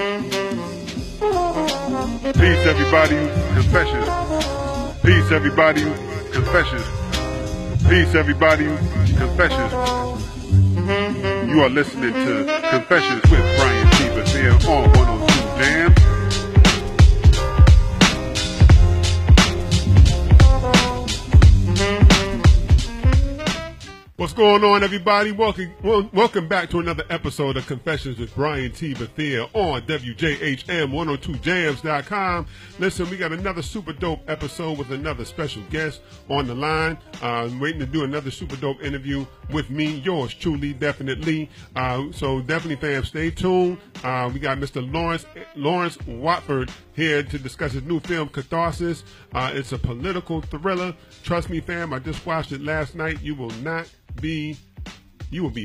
Peace, everybody. Confessions. Peace, everybody. Confessions. Peace, everybody. Confessions. You are listening to Confessions with Brian T. Bethea on 102 Jams. What's going on, everybody? Welcome back to another episode of Confessions with Brian T. Bethea on WJHM102jams.com. Listen, we got another super dope episode with another special guest on the line. I'm waiting to do another super dope interview with me, yours truly, definitely. So definitely, fam, stay tuned. We got Mr. Lawrence Watford here to discuss his new film, Catharsis. It's a political thriller. Trust me, fam, I just watched it last night. You will be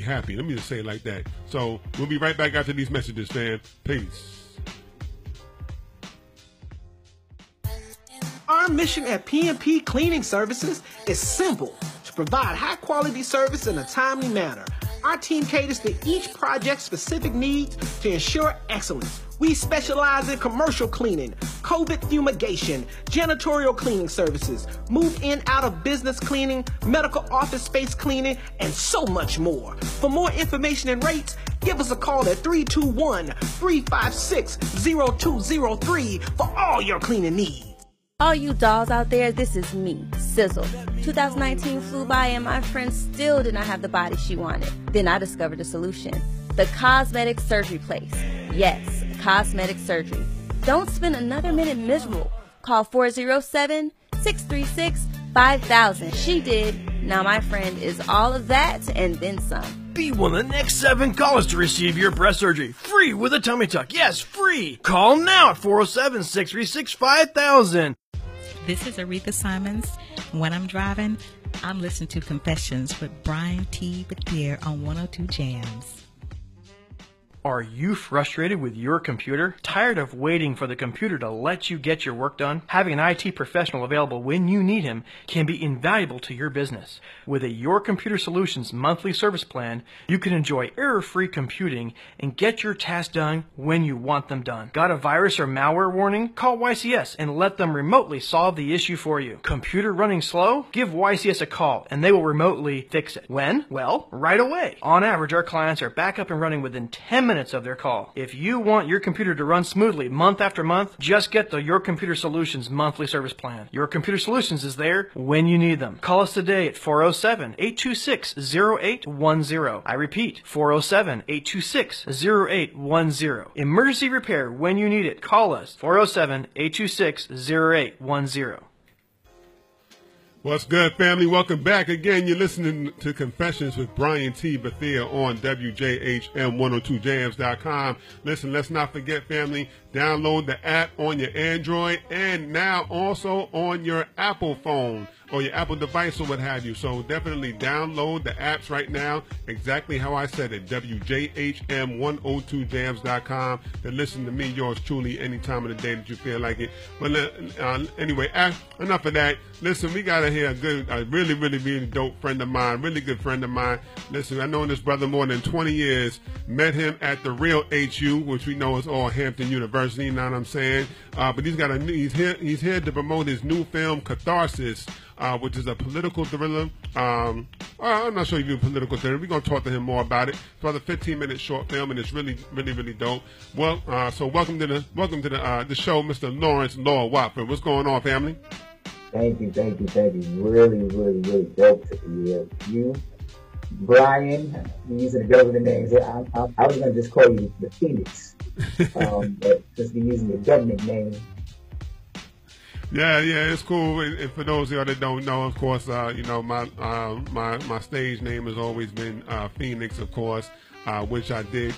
happy. Let me just say it like that. So we'll be right back after these messages, fam. Peace. Our mission at P&P Cleaning Services is simple: to provide high-quality service in a timely manner. Our team caters to each project's specific needs to ensure excellence. We specialize in commercial cleaning, COVID fumigation, janitorial cleaning services, move-in out-of-business cleaning, medical office space cleaning, and so much more. For more information and rates, give us a call at 321-356-0203 for all your cleaning needs. All you dolls out there, this is me, Sizzle. 2019 flew by and my friend still did not have the body she wanted. Then I discovered a solution. The cosmetic surgery place. Yes, cosmetic surgery. Don't spend another minute miserable. Call 407-636-5000. She did. Now my friend is all of that and then some. Be one of the next 7 callers to receive your breast surgery. Free with a tummy tuck. Yes, free. Call now at 407-636-5000. This is Aretha Simons. When I'm driving, I'm listening to Confessions with Brian T. Bethea on 102 Jams. Are you frustrated with your computer? Tired of waiting for the computer to let you get your work done? Having an IT professional available when you need him can be invaluable to your business. With a Your Computer Solutions monthly service plan, you can enjoy error-free computing and get your tasks done when you want them done. Got a virus or malware warning? Call YCS and let them remotely solve the issue for you. Computer running slow? Give YCS a call and they will remotely fix it. When? Well, right away. On average, our clients are back up and running within 10 minutes of their call. If you want your computer to run smoothly month after month, just get the Your Computer Solutions monthly service plan. Your Computer Solutions is there when you need them. Call us today at 407-826-0810. I repeat, 407-826-0810. Emergency repair when you need it. Call us, 407-826-0810. What's good, family? Welcome back again. You're listening to Confessions with Brian T. Bethea on WJHM102jams.com. Listen, let's not forget, family, download the app on your Android and now also on your Apple phone or your Apple device or what have you. So definitely download the apps right now, exactly how I said it, WJHM102jams.com, to listen to me, yours truly, any time of the day that you feel like it. But anyway, enough of that. Listen, we got to hear a really, really, really dope friend of mine, really good friend of mine. Listen, I've known this brother more than 20 years. Met him at the real HU, which we know is all Hampton University, you know what I'm saying? But he's here to promote his new film, Catharsis, which is a political thriller. I'm not sure if you do political thriller. We're going to talk to him more about it. It's about a 15-minute short film, and it's really, really, really dope. Well, so welcome to the show, Mr. Lawrence Watford. What's going on, family? Thank you. Really, really, really dope to be here. You, Brian, you're using the government names. I was going to just call you the Phoenix, but since you're using the government name. Yeah, it's cool. And for those of y'all that don't know, of course, my stage name has always been Phoenix, of course, which I did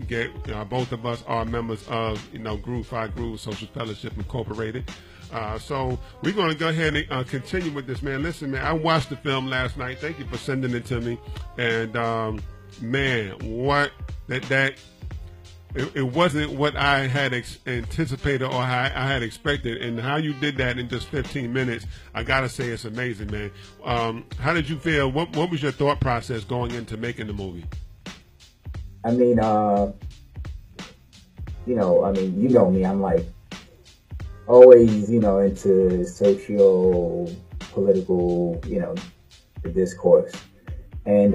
get. Both of us are members of, Groove 5 Groove Social Fellowship Incorporated. So we're going to go ahead and continue with this, man. Listen, man, I watched the film last night. Thank you for sending it to me. And, man, it wasn't what I had anticipated or I had expected. And how you did that in just 15 minutes, I got to say it's amazing, man. How did you feel? What was your thought process going into making the movie? I mean, I mean, you know me, I'm like always, into socio-political, the discourse. And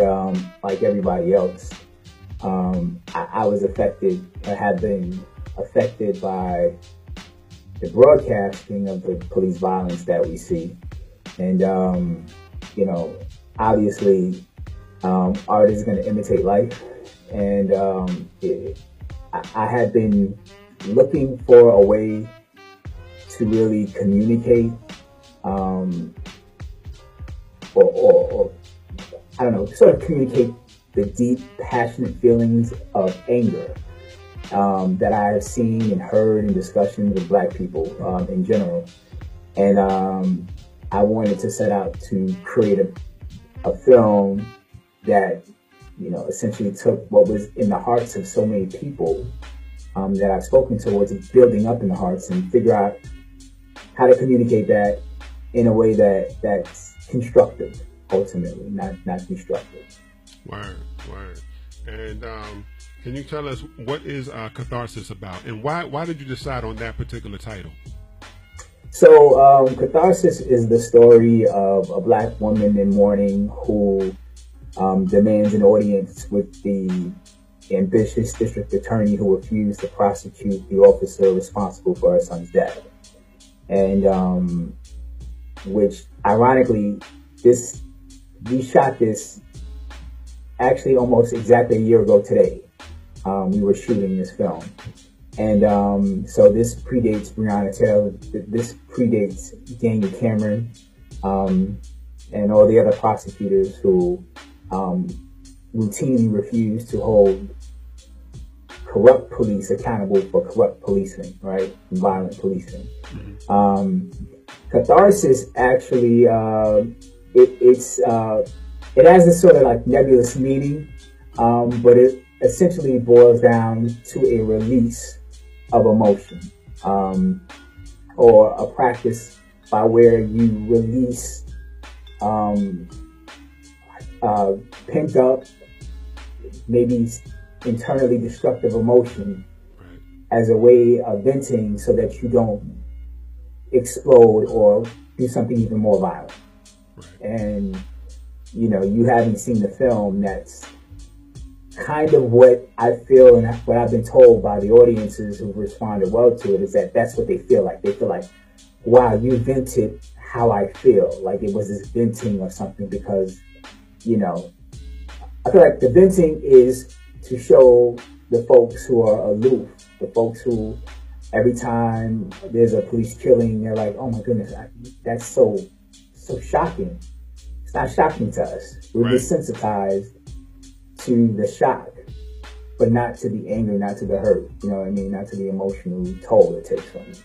like everybody else, I was affected, or have been affected by the broadcasting of the police violence that we see. And, obviously, art is going to imitate life. And I had been looking for a way to really communicate, or I don't know, sort of communicate the deep, passionate feelings of anger that I have seen and heard in discussions with Black people in general. And I wanted to set out to create a film that, essentially took what was in the hearts of so many people that I've spoken towards, building up in the hearts, and figure out how to communicate that in a way that's constructive, ultimately, not destructive. Word. And can you tell us what is Catharsis about, and why did you decide on that particular title? So Catharsis is the story of a Black woman in mourning who demands an audience with the ambitious district attorney who refused to prosecute the officer responsible for her son's death. And which, ironically, we shot this actually almost exactly a year ago today. We were shooting this film. And so this predates Breonna Taylor, this predates Daniel Cameron, and all the other prosecutors who routinely refuse to hold corrupt police accountable for corrupt policing, right? And violent policing. Catharsis actually, it has this sort of like nebulous meaning, but it essentially boils down to a release of emotion, or a practice by where you release pent up, maybe internally destructive emotion as a way of venting so that you don't explode or do something even more violent. And, you haven't seen the film, that's kind of what I feel, and what I've been told by the audiences who've responded well to it, is that that's what they feel like. They feel like, wow, you vented how I feel. Like it was this venting or something, because, I feel like the venting is to show the folks who are aloof, the folks who every time there's a police killing, they're like, oh my goodness, that's so shocking. It's not shocking to us. We're desensitized to the shock, but not to the anger, not to the hurt, you know what I mean? Not to the emotional toll it takes from you.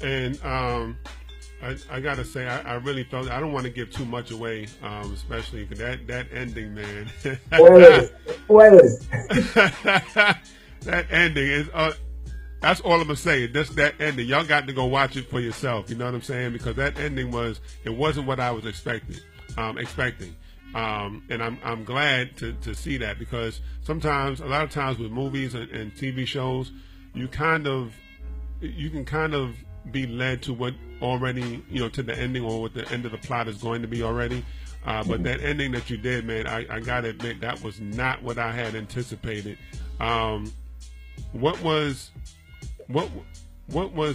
And I gotta say, I really felt, I don't want to give too much away, especially for that ending, man. Spoilers. That ending is, that's all I'm gonna say. That ending, y'all got to go watch it for yourself. You know what I'm saying? Because that ending wasn't what I was expecting. And I'm glad to see that, because sometimes, a lot of times with movies and TV shows, you can kind of be led to what already, to the ending, or what the end of the plot is going to be already. But that ending that you did, man, I gotta admit, that was not what I had anticipated. What was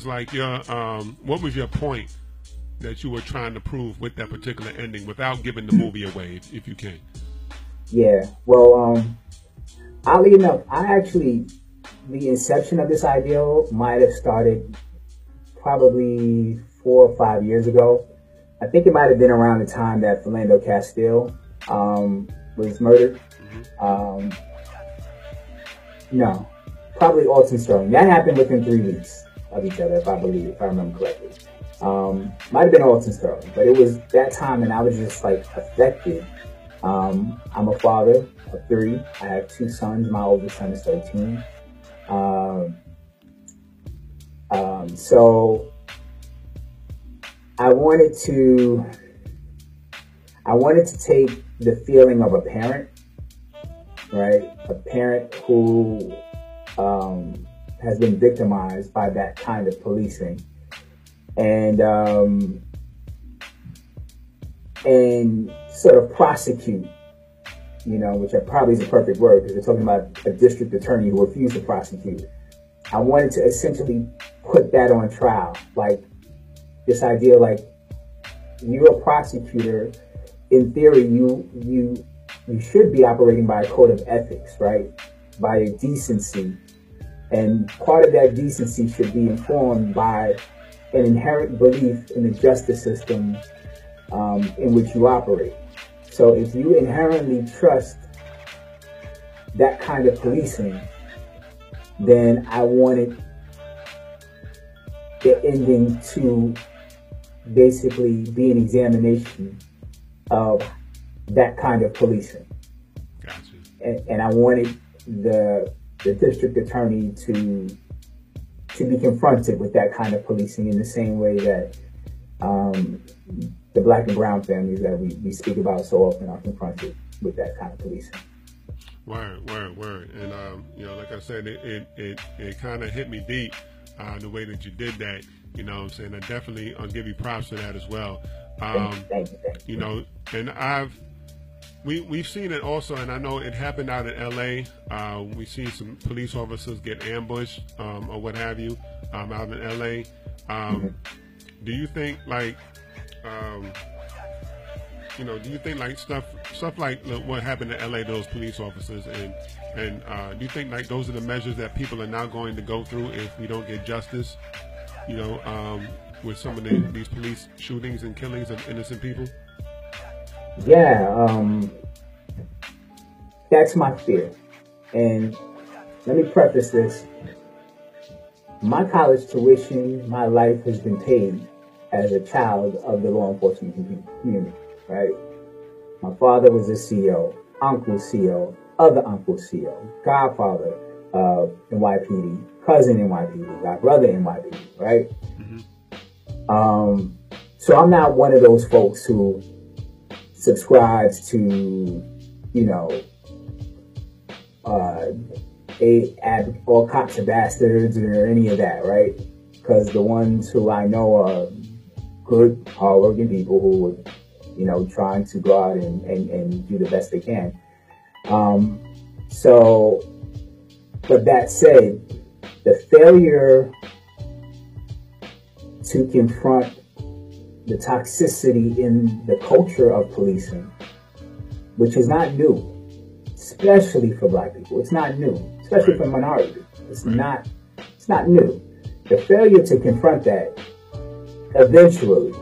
like your what was your point that you were trying to prove with that particular ending, without giving the movie away, if you can? Yeah, well, oddly enough, the inception of this idea might have started probably 4 or 5 years ago. I think it might have been around the time that Philando Castile was murdered. No, probably Alton Sterling. That happened within 3 weeks of each other, if I remember correctly. Might have been Alton Sterling, but it was that time, and I was just like affected. I'm a father of 3. I have 2 sons. My oldest son is 13. So I wanted to take the feeling of a parent, right? A parent who has been victimized by that kind of policing, and sort of prosecute, which probably is the perfect word because we're talking about a district attorney who refused to prosecute. I wanted to essentially put that on trial, like this idea, like you're a prosecutor. In theory, you should be operating by a code of ethics, right? By a decency. And part of that decency should be informed by an inherent belief in the justice system in which you operate. So if you inherently trust that kind of policing, then I wanted the ending to basically be an examination of that kind of policing. Gotcha. And I wanted the district attorney to be confronted with that kind of policing in the same way that the Black and brown families that we speak about so often are confronted with that kind of policing. Word. And like I said, it kind of hit me deep the way that you did that. You know what I'm saying? I definitely I'll give you props for that as well. Thank you. And we've seen it also, and I know it happened out in LA. We see some police officers get ambushed or what have you out in LA. Do you think like do you think like stuff like what happened in LA, those police officers, and do you think like those are the measures that people are now going to go through if we don't get justice? With some of these police shootings and killings of innocent people? Yeah, that's my fear. And let me preface this. My college tuition, my life has been paid as a child of the law enforcement community, right? My father was a CO, uncle CO, other uncle CO, godfather of NYPD, cousin NYPD, my brother NYPD, right? So I'm not one of those folks who subscribes to, all cops are bastards or any of that, right? Because the ones who I know are good, hardworking people who are, trying to go out and do the best they can. But that said, the failure to confront the toxicity in the culture of policing, which is not new, especially for Black people. It's not new, especially for minorities. It's not new. The failure to confront that eventually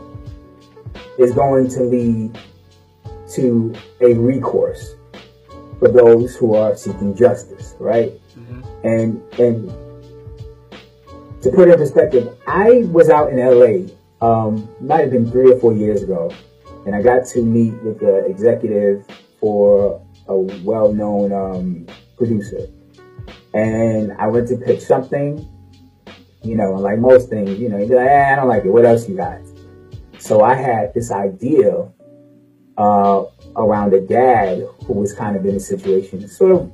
is going to lead to a recourse for those who are seeking justice, right? And to put it in perspective, I was out in LA, might have been 3 or 4 years ago, and I got to meet with the executive for a well-known producer. And I went to pitch something, and like most things, you'd be like, I don't like it. What else you got? So I had this idea around a dad who was kind of in a situation, sort of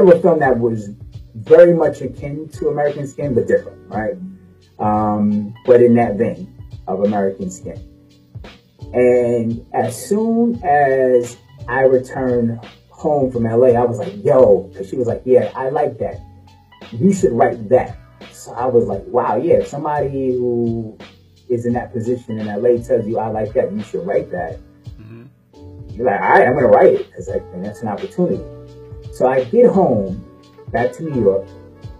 a film that was very much akin to American Skin, but different, right? But in that vein of American Skin. And as soon as I returned home from LA, I was like, yo, because she was like, yeah, I like that. You should write that. So I was like, wow, yeah, if somebody who is in that position in LA tells you I like that, you should write that. You're like, all right, I'm going to write it because I think that's an opportunity. So I get home, back to New York,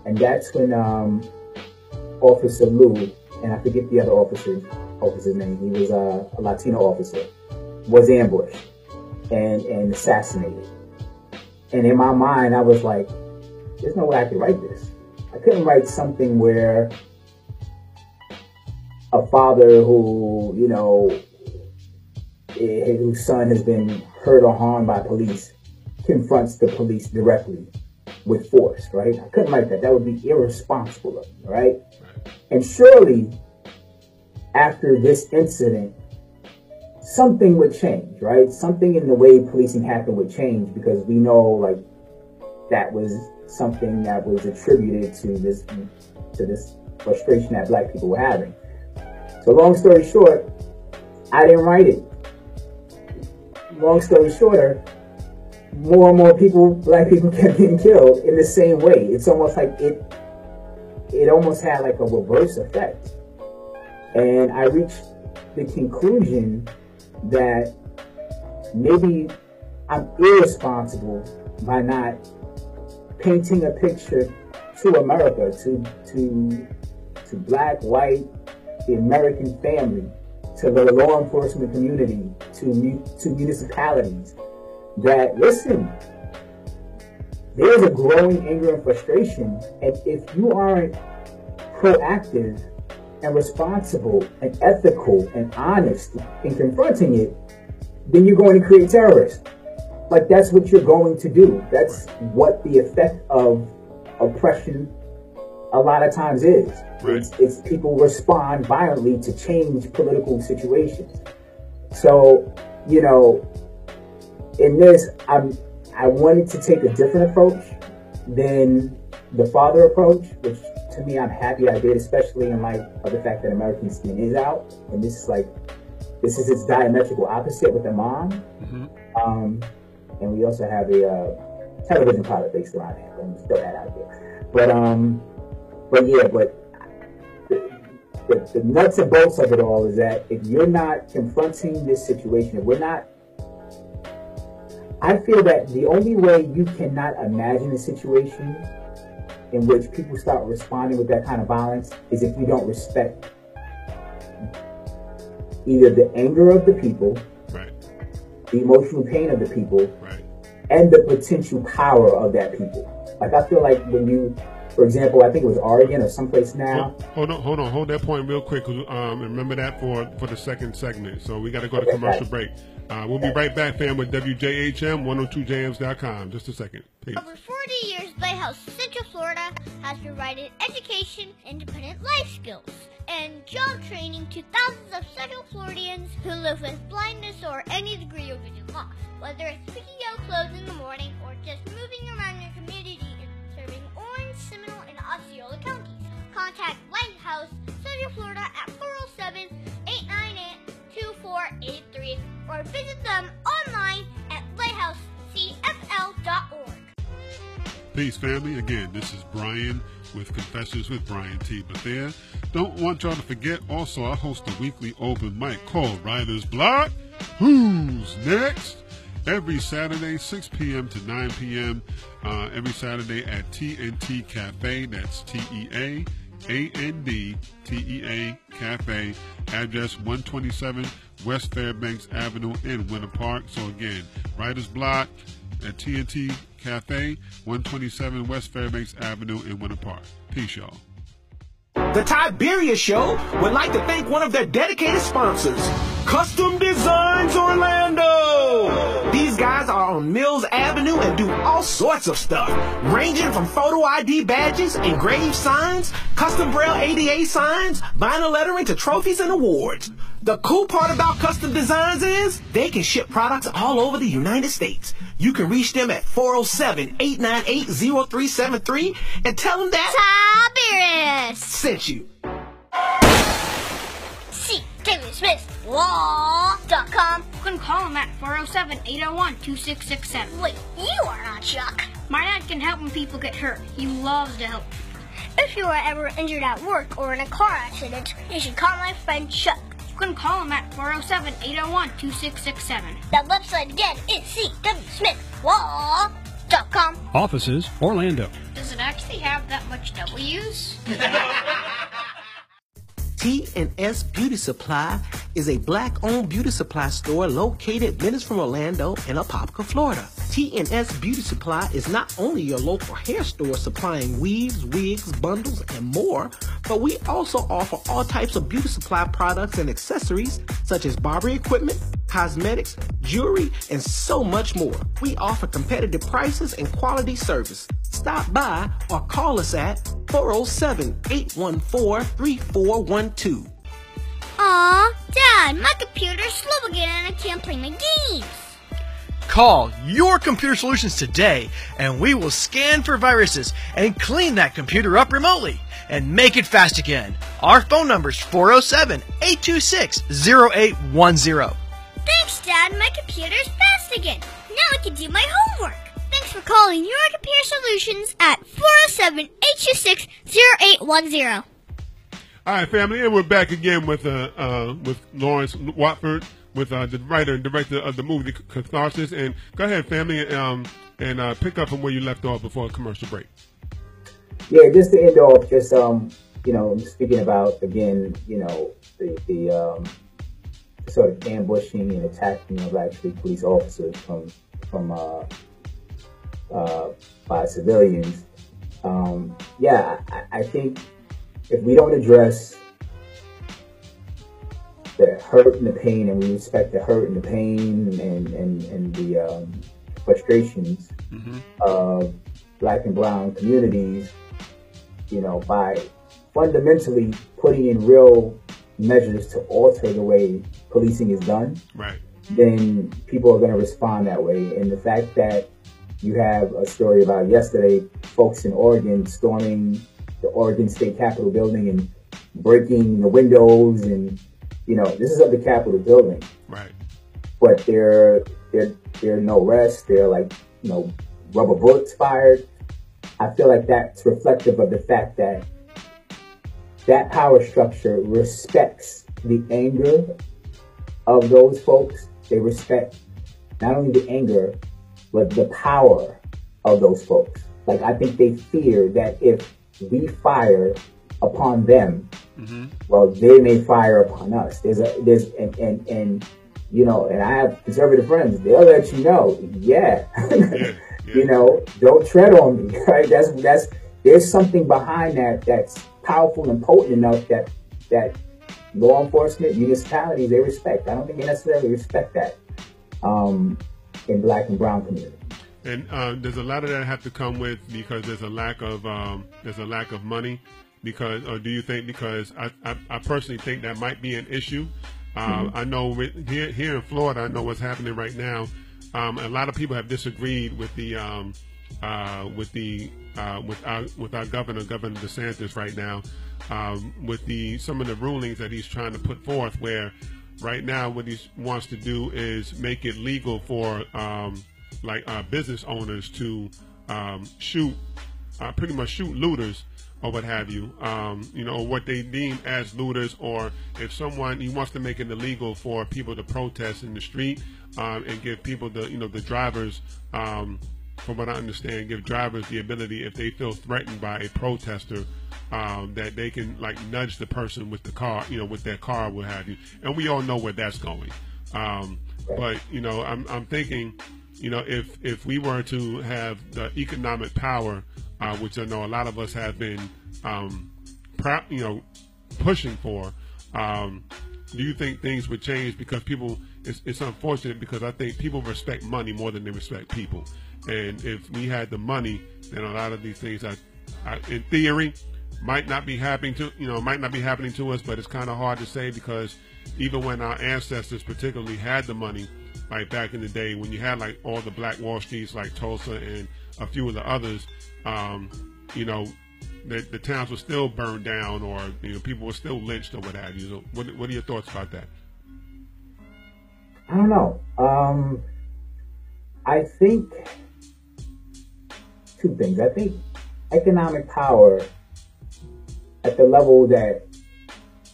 and that's when Officer Lou, and I forget the other officer's name, he was a Latino officer, was ambushed and assassinated. And in my mind, I was like, there's no way I could write this. I couldn't write something where a father who, whose son has been hurt or harmed by police confronts the police directly with force, right? I couldn't write that. That would be irresponsible of me, right? And surely, after this incident, something would change, right? Something in the way policing happened would change because we know, like, that was something that was attributed to this frustration that black people were having. So long story short, I didn't write it. Long story shorter, more and more black people kept getting killed in the same way. It's almost like it almost had like a reverse effect. And I reached the conclusion that maybe I'm irresponsible by not painting a picture to America, to black, white, the American family, to the law enforcement community, to municipalities, that listen, there's a growing anger and frustration, and if you aren't proactive and responsible and ethical and honest in confronting it, then you're going to create terrorists. Like, that's what you're going to do. That's what the effect of oppression a lot of times is. Right. It's people respond violently to change political situations. So, you know, in this, I wanted to take a different approach than the father approach, which to me I'm happy I did, especially in light of the fact that American Skin is out, and this is its diametrical opposite with the mom. Mm-hmm. And we also have a television product based around it. Let me throw that out there. But the nuts and bolts of it all is that if you're not confronting this situation, if we're not, I feel that the only way you cannot imagine a situation in which people start responding with that kind of violence is if you don't respect either the anger of the people, right, the emotional pain of the people, right, and the potential power of that people. Like, I feel like when you, for example, I think it was Oregon or someplace now. Hold that point real quick. Remember that for the second segment. So we got to go to commercial break. We'll be right back, fam, with WJHM 102jams.com. Just a second, please. Over 40 years, Lighthouse Central Florida has provided education, independent life skills, and job training to thousands of Central Floridians who live with blindness or any degree of vision loss. Whether it's picking out clothes in the morning or just moving around your community and serving Orange, Seminole, and Osceola counties, contact Lighthouse Central Florida at 407-898-2483 or visit them online at lighthousecfl.org. Peace, family. Again, this is Brian with Confessions with Brian T. Bethea. Don't want y'all to forget, also, I host a weekly open mic called Writer's Block. Who's next? Every Saturday, 6 p.m. to 9 p.m. Every Saturday at TNT Cafe. That's TEAANDTEA Cafe. Address 127 West Fairbanks Avenue in Winter Park. So again, Writer's Block at TNT Cafe, 127 West Fairbanks Avenue in Winter Park. Peace, y'all. The Tiberius Show would like to thank one of their dedicated sponsors, Custom Designs Orlando. These guys are on Mills Avenue and do all sorts of stuff, ranging from photo ID badges, engraved signs, custom braille ADA signs, vinyl lettering to trophies and awards. The cool part about Custom Designs is they can ship products all over the United States. You can reach them at 407-898-0373 and tell them that Tiberius sent you. See DavidSmithLaw.com. You can call him at 407-801-2667. Wait, you are not Chuck. My dad can help when people get hurt. He loves to help. If you are ever injured at work or in a car accident, you should call my friend Chuck. You can call him at 407-801-2667. That website again is CWSmithLaw.com. Offices, Orlando. Does it actually have that much W's? T&S Beauty Supply is a black-owned beauty supply store located minutes from Orlando in Apopka, Florida. T&S Beauty Supply is not only your local hair store supplying weaves, wigs, bundles, and more, but we also offer all types of beauty supply products and accessories such as barbering equipment, cosmetics, jewelry, and so much more. We offer competitive prices and quality service. Stop by or call us at 407-814-3412. Aw, Dad, my computer's slow again and I can't play my games. Call Your Computer Solutions today, and we will scan for viruses and clean that computer up remotely and make it fast again. Our phone number is 407-826-0810. Thanks, Dad. My computer's fast again. Now I can do my homework. Thanks for calling Your Computer Solutions at 407-826-0810. All right, family, and we're back again with Lawrence Watford, with the writer and director of the movie Catharsis. And go ahead, family, and pick up from where you left off before a commercial break. Yeah, just to end off, just speaking about again, the sort of ambushing and attacking of actually police officers from by civilians. I think if we don't address the hurt and the pain, and we respect the hurt and the pain and the frustrations of Black and brown communities, by fundamentally putting in real measures to alter the way policing is done, right, then people are going to respond that way. And the fact that you have a story about yesterday, folks in Oregon storming the Oregon State Capitol building and breaking the windows, and this is of the Capitol building, right? But they're no arrests. They're rubber bullets fired. I feel like that's reflective of the fact that that power structure respects the anger of those folks. They respect not only the anger, but the power of those folks. I think they fear that if we fire upon them, well, they may fire upon us. And I have conservative friends. They'll let you know, don't tread on me, right? There's something behind that's powerful and potent enough that law enforcement, municipalities, they respect. I don't think they necessarily respect that in Black and brown communities. And does a lot of that have to come with because there's a lack of money? Or do you think because I personally think that might be an issue? I know here in Florida, I know what's happening right now. A lot of people have disagreed with our Governor DeSantis right now, with some of the rulings that he's trying to put forth. Where right now, what he wants to do is make it legal for business owners to pretty much shoot looters or what have you, what they deem as looters, or if he wants to make it illegal for people to protest in the street, and give people the drivers, from what I understand, give drivers the ability, if they feel threatened by a protester, that they can nudge the person with the car, with their car, what have you. And we all know where that's going. But I'm thinking, if we were to have the economic power, which I know a lot of us have been, pushing for, do you think things would change? Because people, it's unfortunate because I think people respect money more than they respect people. And if we had the money, then a lot of these things, in theory, might not be happening to us. But it's kind of hard to say because even when our ancestors particularly had the money, back in the day when you had all the Black Wall Streets like Tulsa and a few of the others, the towns were still burned down, or people were still lynched or what have you. So what are your thoughts about that? I don't know. I think two things. I think economic power at the level that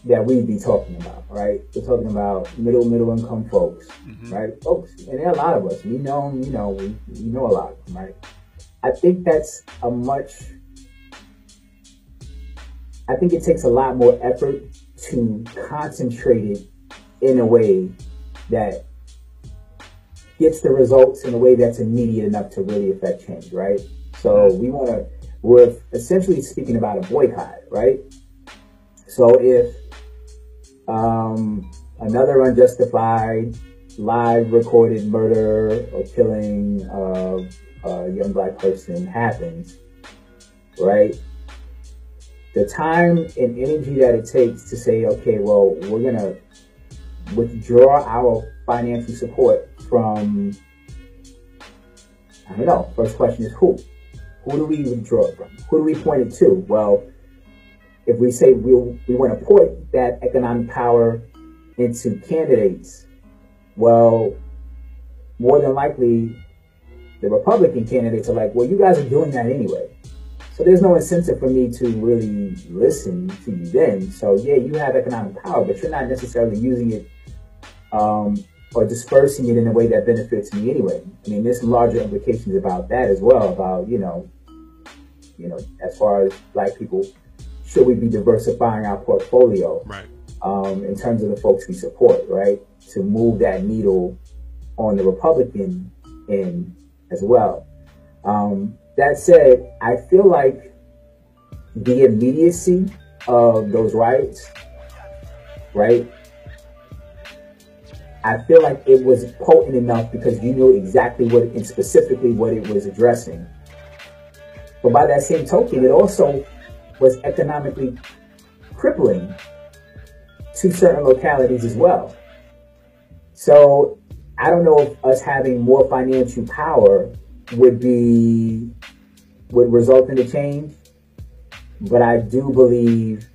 we'd be talking about, right? We're talking about middle income folks, right? Folks, and there are a lot of us. We know them, we know a lot of them, right? I think I think it takes a lot more effort to concentrate it in a way that gets the results in a way that's immediate enough to really affect change, right? So we're essentially speaking about a boycott, right? So if another unjustified live recorded murder or killing of a young Black person happens, right? The time and energy that it takes to say, okay, well, we're going to withdraw our financial support from I don't know. First question is who? Who do we withdraw it from? Who do we point it to? Well, if we say we want to put that economic power into candidates, well, more than likely, the Republican candidates are like, well, you guys are doing that anyway. So there's no incentive for me to really listen to you then. So yeah, you have economic power, but you're not necessarily using it or dispersing it in a way that benefits me anyway. I mean, there's some larger implications about that as well, about, you know, as far as Black people, should we be diversifying our portfolio, right? In terms of the folks we support, right? To move that needle on the Republican end as well. That said, I feel like the immediacy of those riots, right? I feel like it was potent enough because you knew exactly what, and specifically what it was addressing. But by that same token, it also was economically crippling to certain localities as well. So I don't know if us having more financial power would result in a change, but I do believe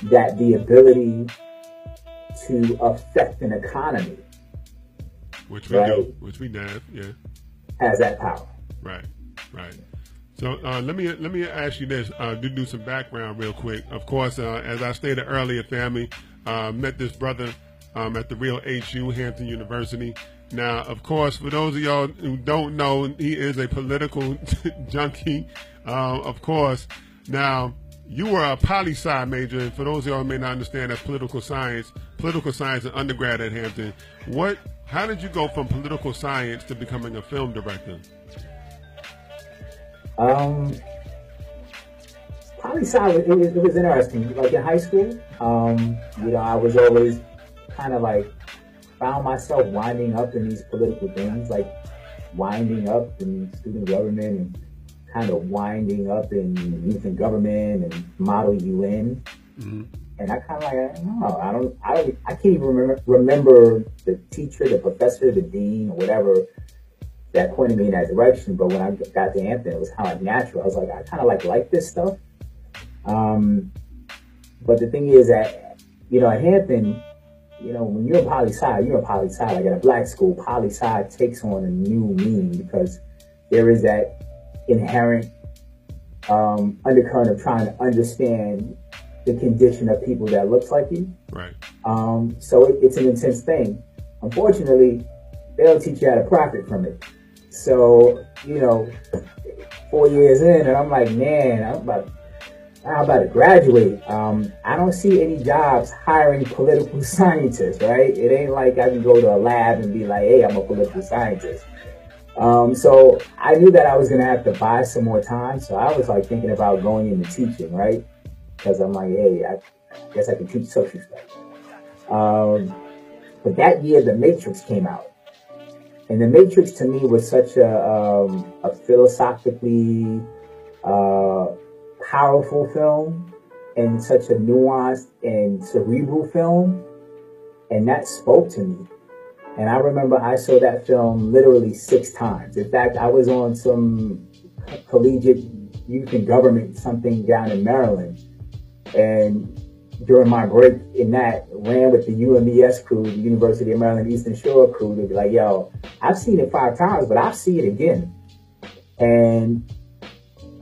that the ability to affect an economy, which we do, which we have, yeah, has that power. Right. So let me ask you this, to do some background real quick. Of course, as I stated earlier, family, met this brother at the real HU, Hampton University. Now, of course, for those of y'all who don't know, he is a political junkie, of course. Now, you were a poli-sci major, and for those of y'all who may not understand, that's political science and undergrad at Hampton. How did you go from political science to becoming a film director? Poli-sci, it was interesting. Like in high school, I was always kind of like, found myself winding up in these political things, like winding up in student government and kind of winding up in youth and government and model UN. Mm-hmm. And I kind of like, I don't know, I can't even remember the teacher, the professor, the dean, or whatever that pointed me in that direction. But when I got to Hampton, it was kind of like natural. I was like, I kind of like this stuff. But the thing is that, at Hampton, when you're a poli-sci, you're a poli-sci. Like at a Black school, poli-sci takes on a new meaning because there is that inherent undercurrent of trying to understand the condition of people that looks like you. Right. So it's an intense thing. Unfortunately, they don't teach you how to profit from it. So, 4 years in, and I'm like, man, I'm about to graduate. I don't see any jobs hiring political scientists, right? It ain't like I can go to a lab and be like, hey, I'm a political scientist. So I knew that I was going to have to buy some more time. So I was like thinking about going into teaching, right? Because I'm like, hey, I guess I can teach social studies. But that year, The Matrix came out. And The Matrix to me was such a philosophically powerful film and such a nuanced and cerebral film. And that spoke to me. And I remember I saw that film literally 6 times. In fact, I was on some collegiate youth and government something down in Maryland. And during my break in that, ran with the UMES crew, the University of Maryland Eastern Shore crew. They'd be like, yo, I've seen it 5 times, but I'll see it again. And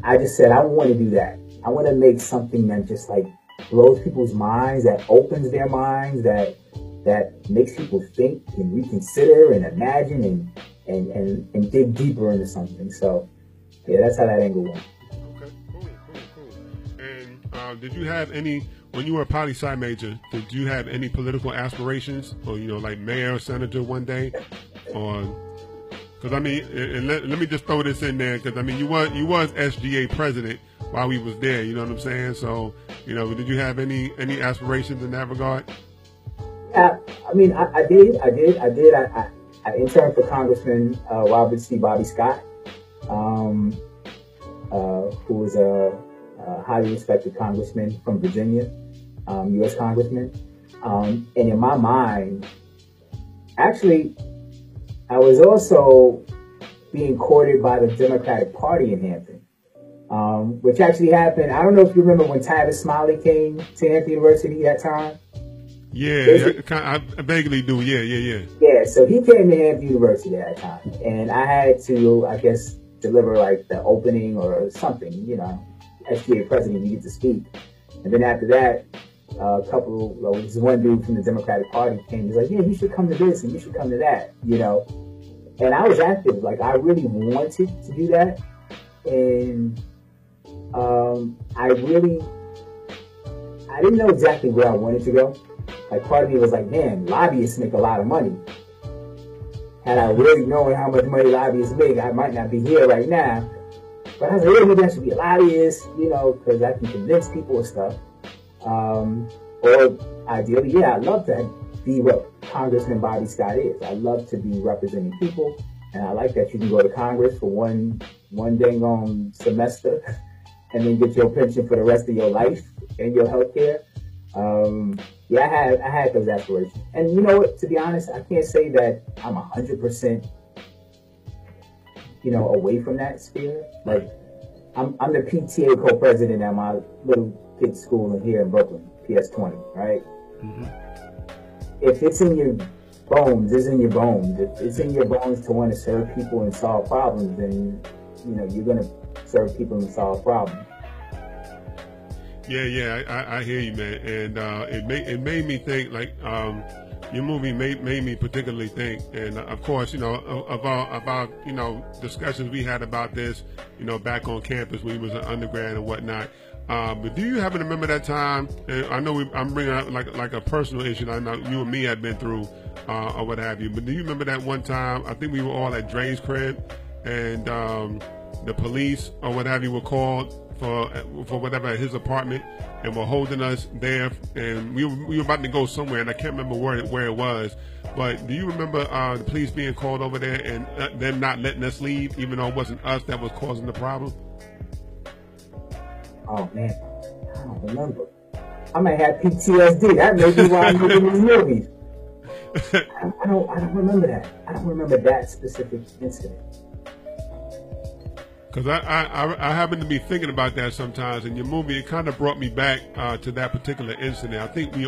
I just said, I want to do that. I want to make something that just like blows people's minds, that opens their minds, that makes people think and reconsider and imagine and dig deeper into something. So, yeah, that's how that angle went. Okay, cool. And did you have any, when you were a poli-sci major, did you have any political aspirations, or like mayor or senator one day, or? Because I mean, and let me just throw this in there, because I mean, you was SGA president while we was there. You know what I'm saying? So, did you have any aspirations in that regard? Yeah, I mean, I did. I interned for Congressman Robert C. Bobby Scott, who was a highly respected congressman from Virginia, U.S. congressman. And in my mind, actually, I was also being courted by the Democratic Party in Hampton, which actually happened. I don't know if you remember when Tavis Smiley came to Hampton University that time. Yeah, I vaguely do. Yeah. Yeah, so he came to Hampton University at that time, and I had to, I guess, deliver like the opening or something, you know, SGA president, you get to speak. And then after that, this one dude from the Democratic Party came. He's like, yeah, you should come to this and you should come to that, you know. And I was active. Like, I really wanted to do that. And I didn't know exactly where I wanted to go. Like, part of me was like, man, lobbyists make a lot of money. Had I really known how much money lobbyists make, I might not be here right now. But I was like, yeah, maybe I should be a lobbyist, you know, because I can convince people and stuff. Or ideally, yeah, I'd love to be what Congressman Bobby Scott is. I love to be representing people, and I like that you can go to Congress for one dang on semester and then get your pension for the rest of your life and your health care. Yeah, I had those aspirations. And you know what, to be honest, I can't say that I'm 100%, you know, away from that sphere. Like, I'm the PTA co-president at my little kids' school in here in Brooklyn, PS20, right? Mm-hmm. If it's in your bones, it's in your bones. If it's in your bones to want to serve people and solve problems, then, you know, you're going to serve people and solve problems. Yeah, I hear you, man, and it made me think. Like, your movie made me particularly think, and of course, you know, about you know, discussions we had about this, you know, back on campus when we was an undergrad and whatnot. But do you happen to remember that time? And I know I'm bringing up like a personal issue that I know you and me had been through, or what have you. But do you remember that one time? I think we were all at Dre's crib, and the police or what have you were called for whatever at his apartment, and were holding us there, and we were about to go somewhere, and I can't remember where it was. But do you remember the police being called over there and them not letting us leave, even though it wasn't us that was causing the problem? Oh man, I don't remember. I might have PTSD. That may be why I'm making these movies. I don't remember that. I don't remember that specific incident. Because I happen to be thinking about that sometimes, and your movie, it kind of brought me back to that particular incident. I think we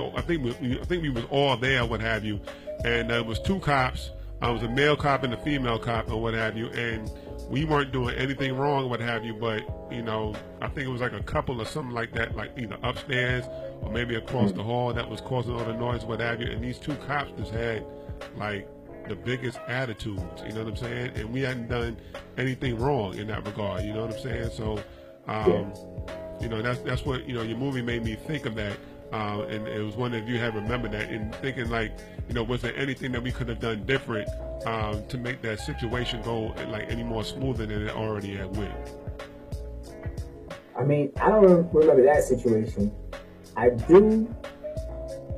was all there, what have you, and it was two cops. It was a male cop and a female cop, or what have you, and we weren't doing anything wrong, what have you. But you know, I think it was like a couple or something like that, like either upstairs or maybe across the hall that was causing all the noise, what have you. And these two cops just had like the biggest attitudes, you know what I'm saying? And we hadn't done anything wrong in that regard, you know what I'm saying? So, you know, that's what, you know, your movie made me think of that. And it was wondering if you had remembered that, and thinking like, you know, was there anything that we could have done different to make that situation go like any more smoother than it already had went? I mean, I don't remember that situation. I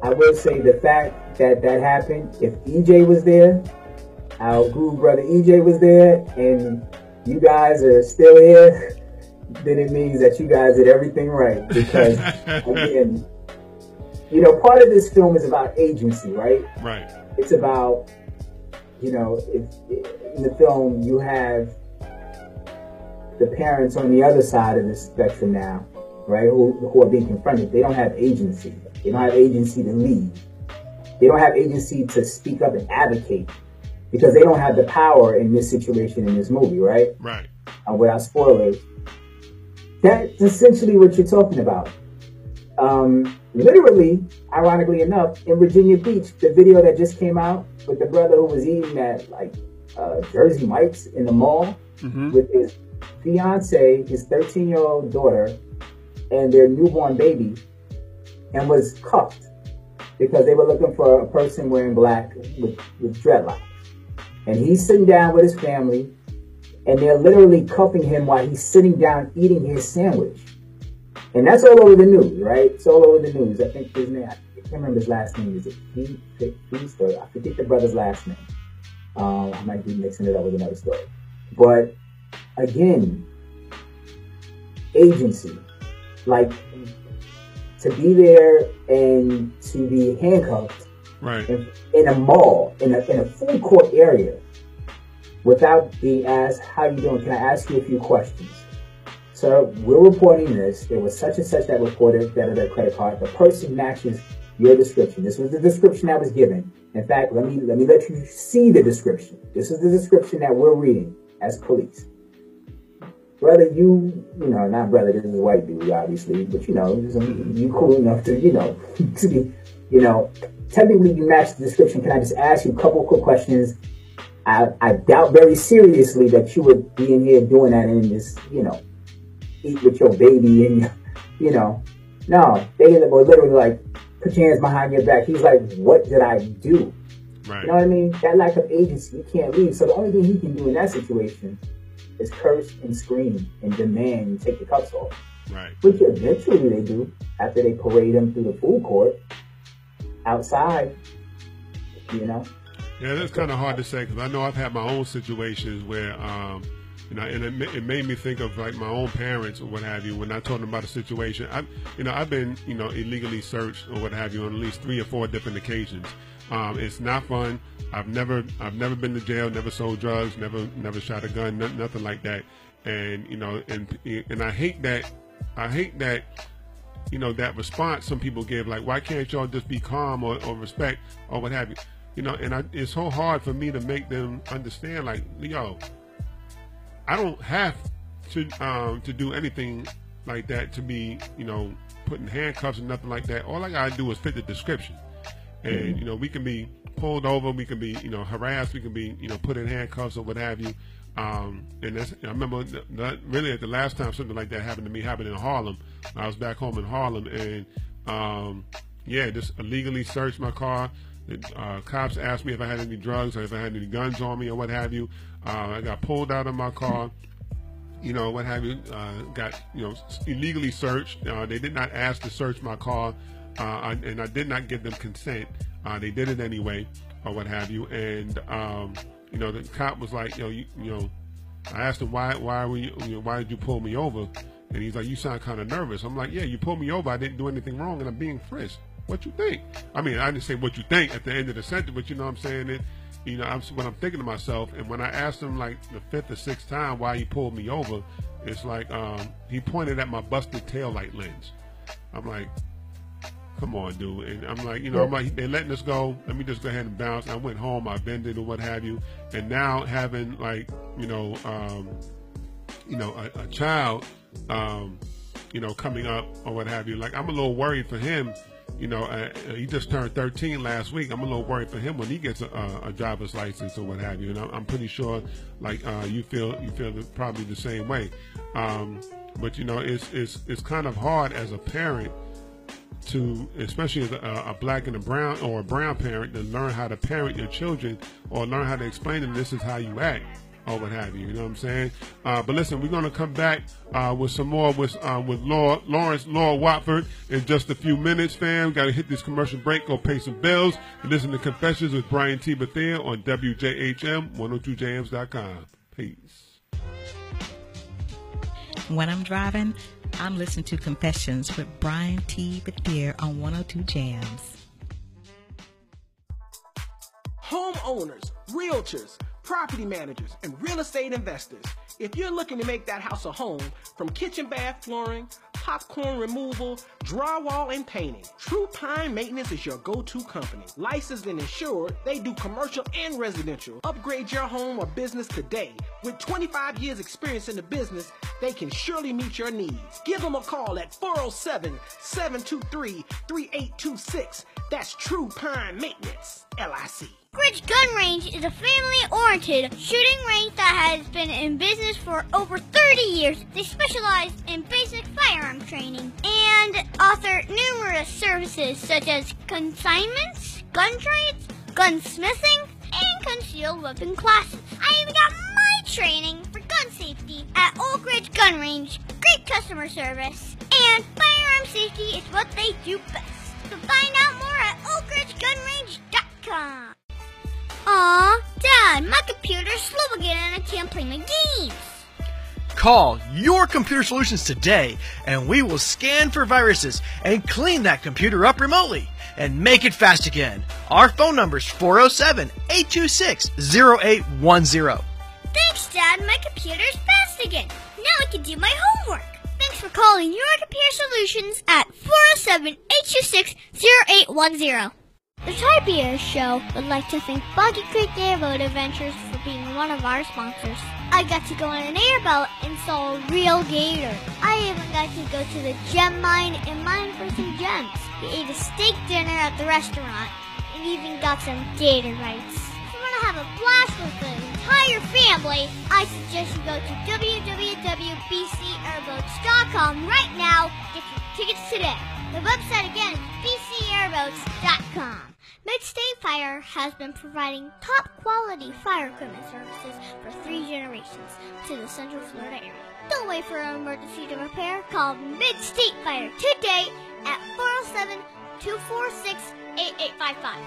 will say the fact that happened, if EJ was there, our guru brother EJ was there, and you guys are still here, then it means that you guys did everything right. Because, again, you know, part of this film is about agency, right? Right. It's about, you know, in the film you have the parents on the other side of the spectrum now, right, who are being confronted. They don't have agency. They don't have agency to lead. They don't have agency to speak up and advocate because they don't have the power in this situation in this movie, right? Right. Without spoilers. That's essentially what you're talking about. Literally, ironically enough, in Virginia Beach, the video that just came out with the brother who was eating at like Jersey Mike's in the mall with his fiance, his 13-year-old daughter, and their newborn baby, and was cuffed because they were looking for a person wearing black with dreadlocks. And he's sitting down with his family, and they're literally cuffing him while he's sitting down eating his sandwich. And that's all over the news, right? It's all over the news. I think his name, I can't remember his last name. Is it Feast? I forget the brother's last name. I might be mixing it up with another story. But again, agency. Like, to be there and to be handcuffed right in a mall, in a food court area, without being asked, how you doing? Can I ask you a few questions? Sir, we're reporting this. It was such and such that reported that of their credit card. The person matches your description. This was the description that was given. In fact, let me let you see the description. This is the description that we're reading as police. Brother, not brother, this is a white dude, obviously, but you cool enough to, to be, technically you match the description. Can I just ask you a couple quick questions? I doubt very seriously that you would be in here doing that and just, eat with your baby and, no, they were literally like, put your hands behind your back. He's like, what did I do? Right. You know what I mean? That lack of agency, you can't leave. So the only thing he can do in that situation is curse and scream and demand you take the cuffs off. Right. Which eventually they do after they parade him through the food court outside, Yeah, that's kind of hard to say because I know I've had my own situations where, and it made me think of like my own parents or what have you when I told them about a situation. I've been, illegally searched or what have you on at least 3 or 4 different occasions. It's not fun. I've never been to jail, never sold drugs, never shot a gun, nothing like that. And and I hate that. That response some people give, like, why can't y'all just be calm or respect or what have you? It's so hard for me to make them understand, like, yo, I don't have to do anything like that to be, put in handcuffs and nothing like that. All I gotta do is fit the description. And, we can be pulled over, we can be, harassed, we can be, put in handcuffs or what have you. And I remember really at the last time something like that happened to me happened in Harlem. I was back home in Harlem and, just illegally searched my car. The cops asked me if I had any drugs or if I had any guns on me or what have you. I got pulled out of my car, what have you, got, illegally searched. They did not ask to search my car. And I did not give them consent. They did it anyway, or what have you. And the cop was like, I asked him why did you pull me over? And he's like, you sound kind of nervous. I'm like, yeah, you pulled me over. I didn't do anything wrong, and I'm being frisked. What you think? I mean, I didn't say what you think at the end of the sentence, but you know what I'm saying? It, when I'm thinking to myself, and when I asked him like the 5th or 6th time why he pulled me over, it's like he pointed at my busted taillight lens. I'm like, come on, dude. And I'm like, I'm like, they're letting us go. Let me just go ahead and bounce. I went home, I bended or what have you. And now having like, a child, coming up or what have you. Like, I'm a little worried for him. He just turned 13 last week. I'm a little worried for him when he gets a driver's license or what have you. And I'm pretty sure, like, you feel probably the same way. But it's kind of hard as a parent to, especially as a black and a brown or a brown parent, to learn how to parent your children or learn how to explain to them this is how you act or what have you. You know what I'm saying? But listen, we're going to come back with some more with Lawrence Watford in just a few minutes, fam. Got to hit this commercial break, go pay some bills, and listen to Confessions with Brian T. Bethea on WJHM 102jams.com. Peace. When I'm driving, I'm listening to Confessions with Brian T. Bethea on 102 Jams. Homeowners, realtors, property managers, and real estate investors. If you're looking to make that house a home, from kitchen bath flooring, popcorn removal, drywall, and painting, True Pine Maintenance is your go-to company. Licensed and insured, they do commercial and residential. Upgrade your home or business today. With 25 years experience in the business, they can surely meet your needs. Give them a call at 407-723-3826. That's True Pine Maintenance, LIC. Ridge Gun Range is a family-oriented shooting range that has been in business for over 30 years. They specialize in basic firearm training and offer numerous services such as consignments, gun trades, gunsmithing, and concealed weapon classes. I even got my training for gun safety at Oak Ridge Gun Range. Great customer service, and firearm safety is what they do best. So find out more at oakridgegunrange.com. Aw, Dad, my computer's slow again and I can't play my games. Call Your Computer Solutions today and we will scan for viruses and clean that computer up remotely and make it fast again. Our phone number is 407-826-0810. Dad, my computer's fast again. Now I can do my homework. Thanks for calling your computer solutions at 407-826-0810. The Typia Show would like to thank Boggy Creek Airboat Adventures for being one of our sponsors. I got to go on an airboat and saw a real gator. I even got to go to the gem mine and mine for some gems. We ate a steak dinner at the restaurant and even got some gator bites. If you want to have a blast with the entire family, I suggest you go to www.bcairboats.com right now. Get your tickets today. The website again is bcairboats.com. Mid-State Fire has been providing top-quality fire equipment services for 3 generations to the Central Florida area. Don't wait for an emergency to repair. Call Mid-State Fire today at 407-246-8855.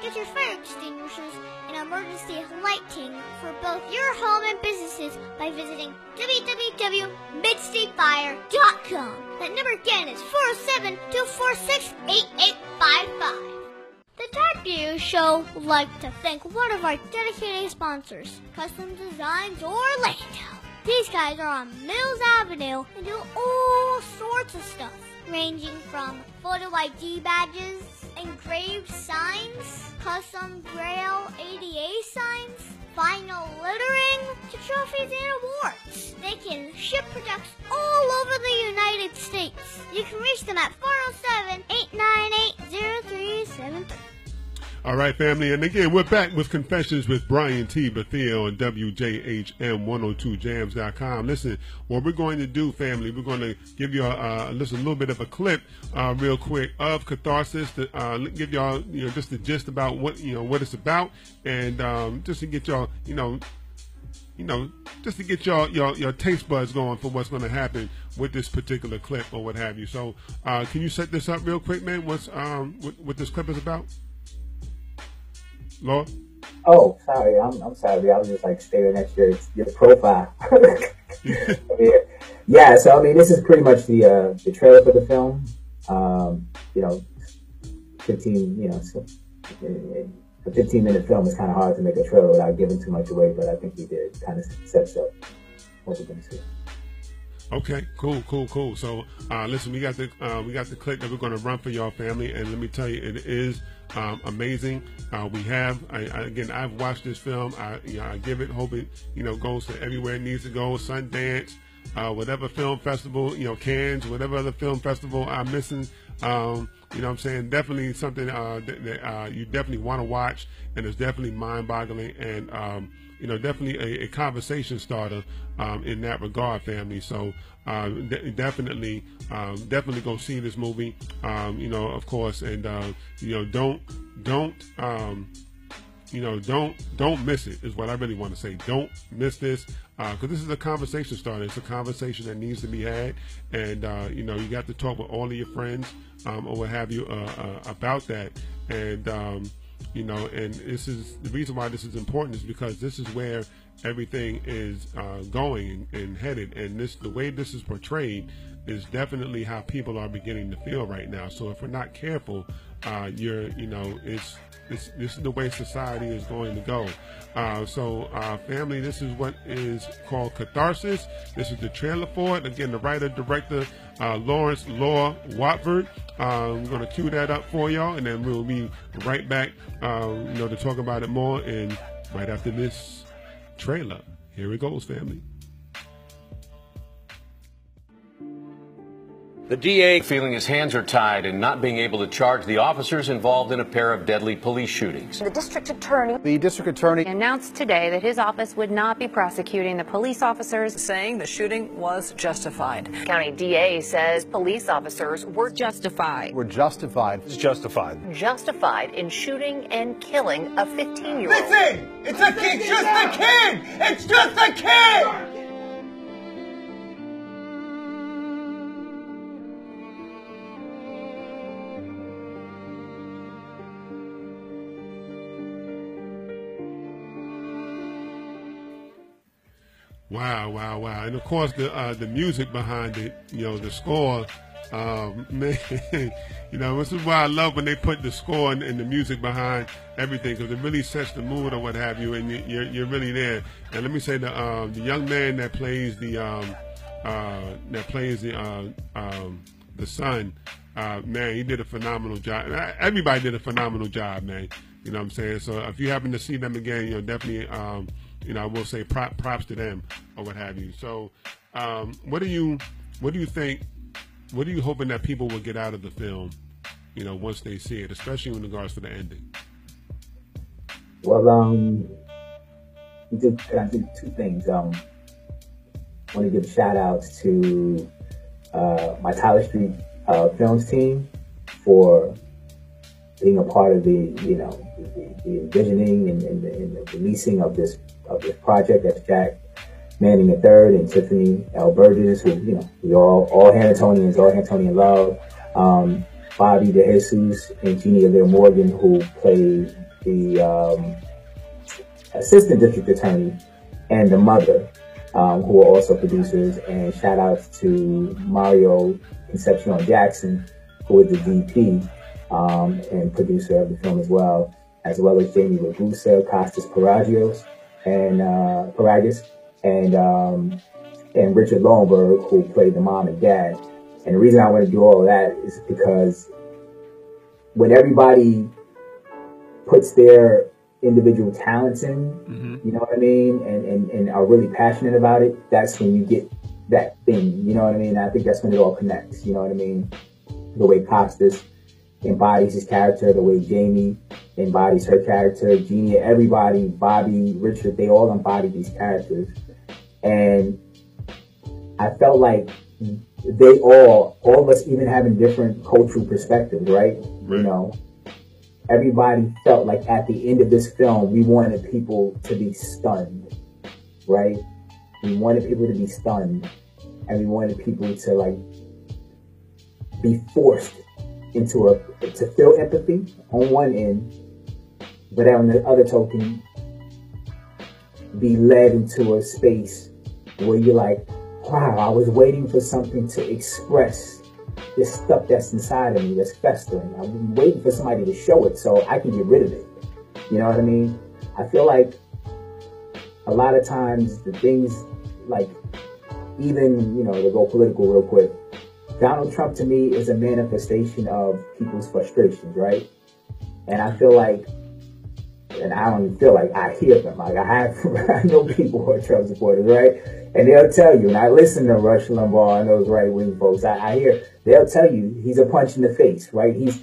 Get your fire extinguishers and emergency lighting for both your home and businesses by visiting www.midstatefire.com. That number again is 407-246-8855. The Type View Show would like to thank one of our dedicated sponsors, Custom Designs Orlando. These guys are on Mills Avenue and do all sorts of stuff, ranging from photo ID badges, engraved signs, custom Braille ADA signs, vinyl lettering, to trophies and awards. They can ship products all over the United States. You can reach them at 407-898-0373. All right, family, and again, we're back with Confessions with Brian T. Bethea on WJHM102jams.com. Listen, what we're going to do, family, we're going to give you a little bit of a clip real quick of Catharsis to give y'all, just the gist about what it's about, and just to get y'all, just to get your taste buds going for what's going to happen with this particular clip or what have you. So, can you set this up real quick, man? What's what this clip is about? Law? Oh, sorry. I'm sorry. I was just like staring at your profile. Yeah. So I mean, this is pretty much the trailer for the film. 15. So a 15-minute film is kind of hard to make a trailer without giving too much away, but I think we did kind of sets up what we're going to see. Okay, cool. So, listen, we got the clip that we're going to run for y'all, family, and let me tell you, it is amazing. I've watched this film. I give it, hope it, goes to everywhere it needs to go. Sundance, whatever film festival, Cannes, whatever other film festival I'm missing. What I'm saying? Definitely something that you definitely want to watch, and it's definitely mind-boggling, and definitely a conversation starter in that regard, family. So definitely go see this movie, of course, and don't miss it is what I really want to say. Don't miss this, because this is a conversation starter. It's a conversation that needs to be had, and you got to talk with all of your friends or what have you about that, and and this is the reason why this is important, is because this is where everything is going and headed, and the way this is portrayed is definitely how people are beginning to feel right now. So if we're not careful, this is the way society is going to go. Family, this is what is called Catharsis. This is the trailer for it. Again, the writer, director, Lawrence Law Watford. We're going to cue that up for y'all, and then we'll be right back, to talk about it more. And right after this trailer, here it goes, family. The DA feeling his hands are tied and not being able to charge the officers involved in a pair of deadly police shootings. The district attorney announced today that his office would not be prosecuting the police officers, saying the shooting was justified. County DA says police officers were justified. It's justified. Justified in shooting and killing a 15-year-old. Listen! It's just a kid! It's just a kid! Wow. And of course the music behind it, the score Man, you know, this is why I love when they put the score and the music behind everything, because it really sets the mood or what have you, and you're really there. And let me say, the young man that plays the son, man, he did a phenomenal job. Everybody did a phenomenal job, man. You know what I'm saying? So if you happen to see them again, you know, definitely, you know, I will say props to them or what have you. So, what do you think? What are you hoping that people will get out of the film, you know, once they see it, especially in regards to the ending? Well, I did two things. I want to give shout outs to my Tyler Street Films team for being a part of the envisioning and the releasing of this project. That's Jack Manning III and Tiffany L. Burgess, who, you know, we all Hannatonians, all Hannatonian love. Bobby DeJesus and Jeannie Adair Morgan, who played the assistant district attorney, and the mother, who are also producers. And shout outs to Mario Concepcion Jackson, who is the DP and producer of the film as well as Jamie Ragusa, Costas Paragios, and Paragas, and Richard Lowenberg, who played the mom and dad. And the reason I want to do all of that is because when everybody puts their individual talents in, you know what I mean, and are really passionate about it, that's when you get that thing, you know what I mean? I think that's when it all connects, you know what I mean? The way Costas embodies his character, the way Jamie embodies her character, Jeannie, everybody, Bobby, Richard, they all embody these characters. And I felt like they all of us, even having different cultural perspectives, right? You know, everybody felt like at the end of this film, we wanted people to be stunned, right? We wanted people to be stunned, and we wanted people to, like, be forced into to feel empathy on one end, but on the other token, be led into a space where you're like, wow, I was waiting for something to express this stuff that's inside of me, that's festering. I'm waiting for somebody to show it so I can get rid of it. You know what I mean? I feel like a lot of times the things, like, even, you know, to go political real quick, Donald Trump to me is a manifestation of people's frustrations, right? And I feel like, and I don't even feel like, I hear them. Like, I know people who are Trump supporters, right? And they'll tell you, and I listen to Rush Limbaugh and those right-wing folks, I hear, they'll tell you he's a punch in the face, right? He's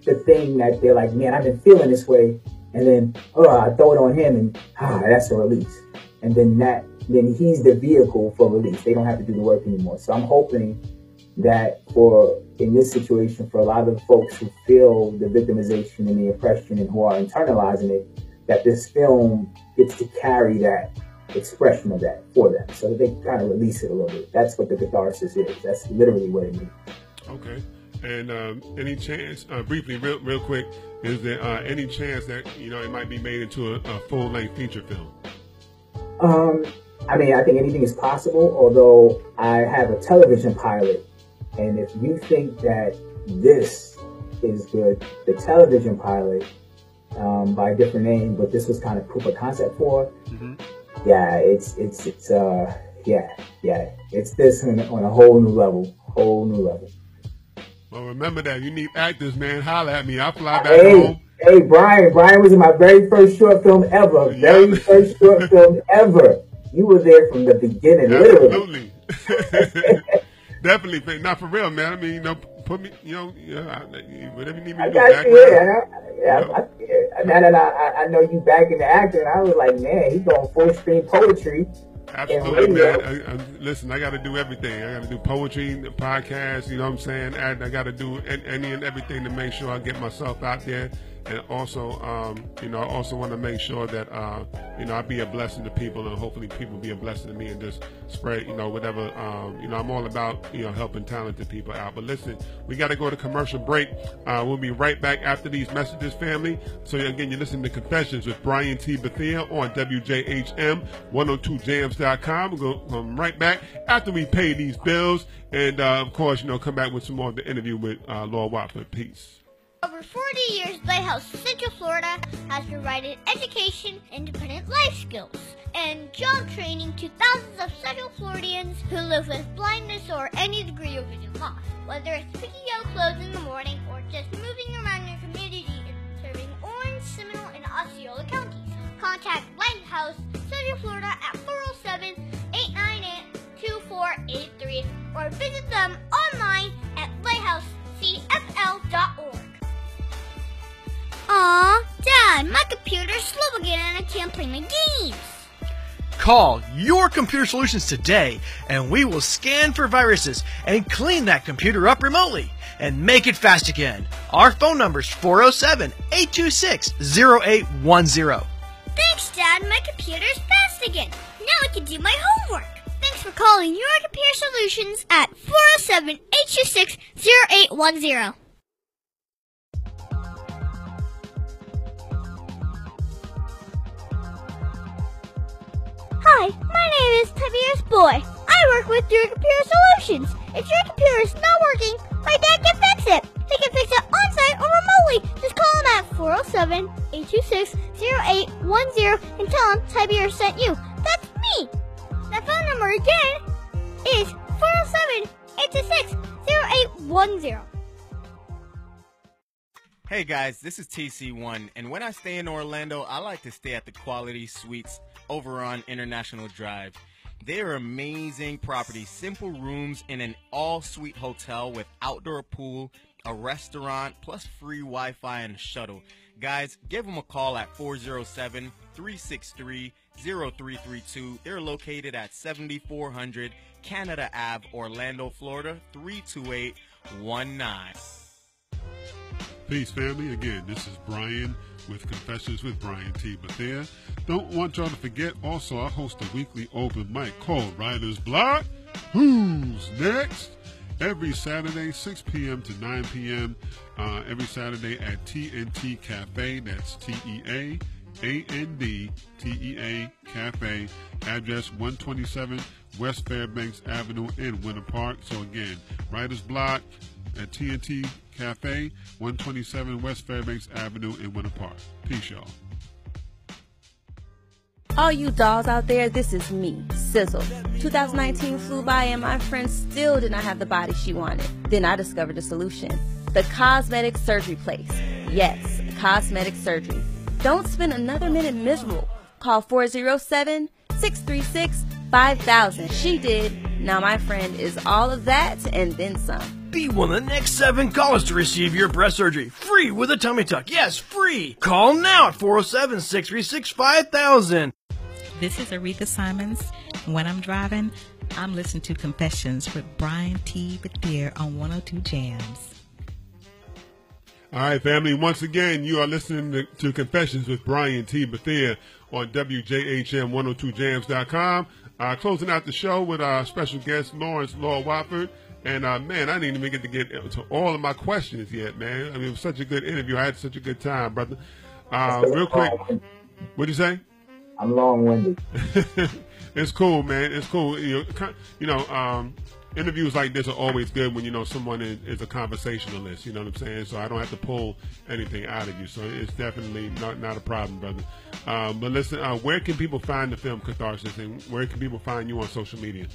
the thing that they're like, man, I've been feeling this way, and then, I throw it on him, and that's a release. And then he's the vehicle for release. They don't have to do the work anymore. So I'm hoping that in this situation, for a lot of the folks who feel the victimization and the oppression and who are internalizing it, that this film gets to carry that expression of that for them, so that they kind of release it a little bit. That's what the catharsis is. That's literally what it means. Okay. And any chance, briefly, real quick, is there any chance that, you know, it might be made into a full-length feature film? I mean, I think anything is possible, although I have a television pilot, and if you think that this is good, the television pilot, by a different name, but this was kind of proof of concept for, yeah, it's this on a whole new level. Well, remember that you need actors, man. Holla at me. I'll fly back home. Hey, Brian was in my very first short film ever. Very first short film ever. You were there from the beginning, literally. Absolutely. Definitely. Not for real, man. I mean, you know, put me, you know, whatever you need me to do. I know you back in the acting, and I was like, man, he's going full stream poetry. Absolutely, man. Listen, I got to do everything. I got to do poetry, the podcast, you know what I'm saying? I got to do any and everything to make sure I get myself out there And also, I also want to make sure that, I be a blessing to people, and hopefully people be a blessing to me, and just spread, whatever, I'm all about, helping talented people out. But listen, we got to go to commercial break. We'll be right back after these messages, family. So again, you're listening to Confessions with Brian T. Bethea on WJHM 102jams.com. We'll go right back after we pay these bills, and of course, come back with some more of the interview with Lord Watford. Peace. Over 40 years, Lighthouse Central Florida has provided education, independent life skills, and job training to thousands of Central Floridians who live with blindness or any degree of vision loss. Whether it's picking out clothes in the morning or just moving around your community and serving Orange, Seminole, and Osceola counties, contact Lighthouse Central Florida at 407-898-2483 or visit them online at lighthousecfl.org. Aw, Dad, my computer's slow again and I can't play my games. Call Your Computer Solutions today, and we will scan for viruses and clean that computer up remotely and make it fast again. Our phone number is 407-826-0810. Thanks, Dad. My computer's fast again. Now I can do my homework. Thanks for calling Your Computer Solutions at 407-826-0810. Hi, my name is Tiberius Boy. I work with Your Computer Solutions. If your computer is not working, my dad can fix it. He can fix it on-site or remotely. Just call him at 407-826-0810 and tell him Tiberius sent you. That's me. That phone number again is 407-826-0810. Hey guys, this is TC1, and when I stay in Orlando, I like to stay at the Quality Suites over on International Drive. They are amazing properties, simple rooms in an all-suite hotel with outdoor pool, a restaurant, plus free Wi-Fi and a shuttle. Guys, give them a call at 407-363-0332. They're located at 7400 Canada Ave, Orlando, Florida, 32819. Peace, family. Again, this is Brian with Confessions with Brian T. Bethea. Don't want y'all to forget, also, I host a weekly open mic called Writer's Block. Who's next? Every Saturday, 6 p.m. to 9 p.m. Every Saturday at TNT Cafe. That's TEANDTEA Cafe. Address 127 West Fairbanks Avenue in Winter Park. So again, Writer's Block at TNT Cafe, 127 West Fairbanks Avenue in Winter Park. Peace, y'all. All you dolls out there, this is me, Sizzle. 2019 flew by and my friend still did not have the body she wanted. Then I discovered a solution. The cosmetic surgery place. Yes, cosmetic surgery. Don't spend another minute miserable. Call 407-636-5000. She did. Now my friend is all of that and then some. Be one of the next 7 callers to receive your breast surgery. Free with a tummy tuck. Yes, free. Call now at 407-636-5000. This is Aretha Simons. When I'm driving, I'm listening to Confessions with Brian T. Bethea on 102 Jams. All right, family. Once again, you are listening to Confessions with Brian T. Bethea on WJHM 102jams.com. Closing out the show with our special guest, Lawrence Lord Watford. And, man, I didn't even get to get to all of my questions yet, man. I mean, it was such a good interview. I had such a good time, brother. Real quick, what'd you say? I'm long-winded. It's cool, man. It's cool. Interviews like this are always good when, someone is a conversationalist, you know what I'm saying? So I don't have to pull anything out of you. So it's definitely not a problem, brother. But listen, where can people find the film Catharsis, and where can people find you on social media?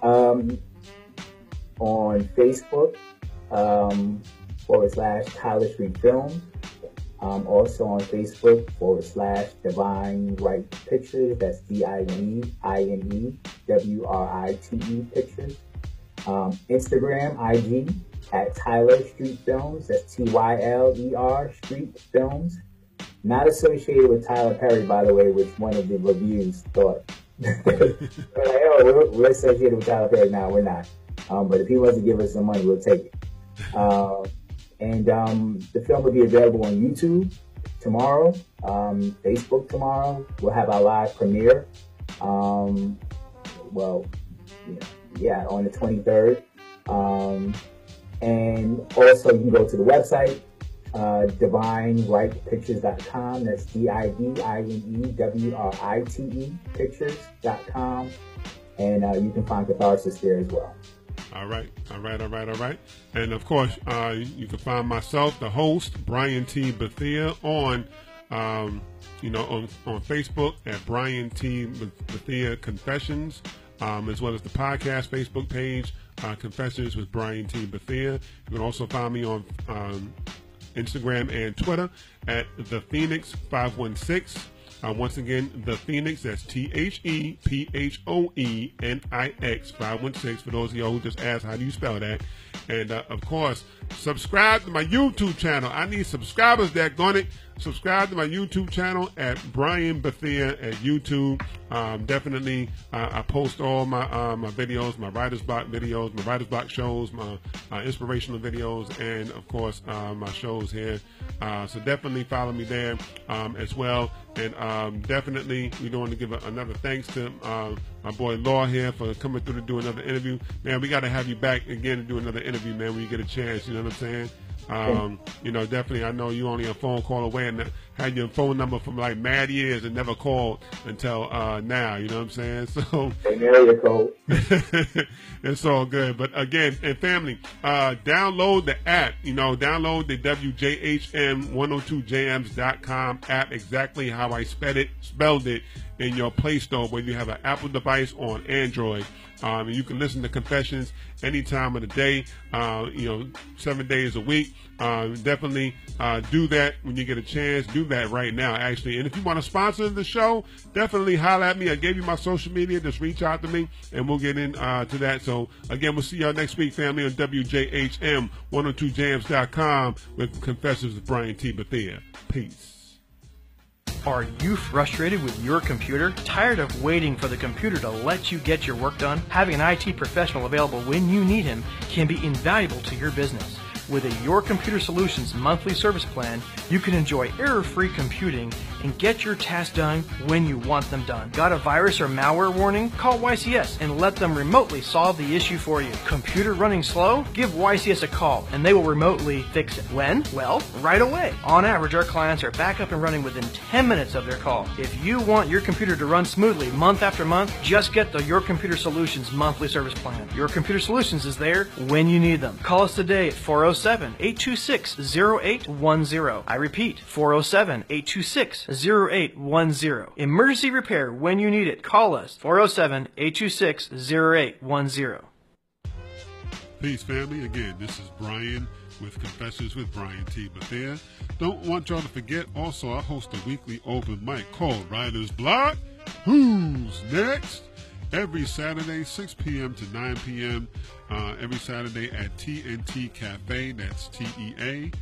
On Facebook, /Tyler Street Films. Also on Facebook, /Divine Right Pictures. That's DINEINEWRITE Pictures. Instagram, IG, at Tyler Street Films. That's TYLER Street Films. Not associated with Tyler Perry, by the way, which one of the reviews thought. We're associated with Tyler Perry. Now we're not. But if he wants to give us some money, we'll take it. And the film will be available on YouTube tomorrow, Facebook tomorrow. We'll have our live premiere. On the 23rd. And also you can go to the website, DivineWritePictures.com. That's DIVINEWRITE Pictures.com. And you can find Catharsis there as well. All right. And of course, you can find myself, the host, Brian T. Bethea, on Facebook at Brian T. Bethea Confessions, as well as the podcast Facebook page, Confessions with Brian T. Bethea. You can also find me on Instagram and Twitter at The Phoenix 516. Once again, The Phoenix, that's ThePhoenix 516, for those of y'all who just asked how do you spell that. And of course, subscribe to my YouTube channel. I need subscribers that gonna subscribe to my YouTube channel at Brian Bethea at YouTube. Definitely, I post all my my videos, my writer's block videos, my writer's block shows, my inspirational videos, and of course my shows here. So definitely follow me there as well. And definitely, we want to give another thanks to my boy Law here for coming through to do another interview. Man, we got to have you back again to do another interview, man, when you get a chance. You know what I'm saying? Definitely, I know you only a phone call away, and had your phone number from like mad years and never called until now. You know what I'm saying? So it's all good. But again, and family, download the app. Download the WJHM102jams.com app, exactly how I spelled it in your Play Store, whether you have an Apple device or an Android. And you can listen to Confessions any time of the day, 7 days a week. Definitely do that when you get a chance. Do that right now, actually. And if you want to sponsor the show, definitely holler at me. I gave you my social media. Just reach out to me, and we'll get into that. So, again, we'll see y'all next week, family, on WJHM102jams.com with Confessions with Brian T. Bethea. Peace. Are you frustrated with your computer? Tired of waiting for the computer to let you get your work done? Having an IT professional available when you need him can be invaluable to your business. With a Your Computer Solutions monthly service plan, you can enjoy error-free computing and get your tasks done when you want them done. Got a virus or malware warning? Call YCS and let them remotely solve the issue for you. Computer running slow? Give YCS a call and they will remotely fix it. When? Well, right away. On average, our clients are back up and running within 10 minutes of their call. If you want your computer to run smoothly month after month, just get the Your Computer Solutions monthly service plan. Your Computer Solutions is there when you need them. Call us today at 407-826-0810. I repeat, 407-826-0810. Emergency repair when you need it. Call us, 407-826-0810. Peace, family. Again, this is Brian with Confessions with Brian T. Bethea. Don't want y'all to forget, also, I host a weekly open mic called Writer's Block. Who's next? Every Saturday, 6 p.m. to 9 p.m. Every Saturday at TNT Cafe. That's TEAND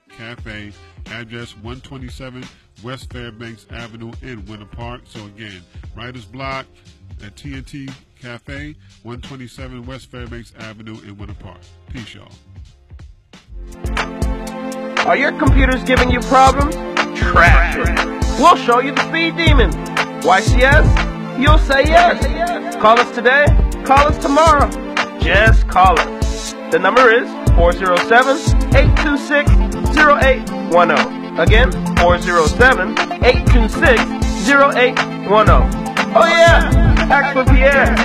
Cafe. Address 127 West Fairbanks Avenue in Winter Park. So again, Writer's Block at TNT Cafe, 127 West Fairbanks Avenue in Winter Park. Peace, y'all. Are your computers giving you problems? Trash it. We'll show you the speed demon. YCS? You'll say yes. Call us today. Call us tomorrow. Just call us. The number is 407-826-0810. Again, 407-826-0810. Oh yeah, ask for Pierre.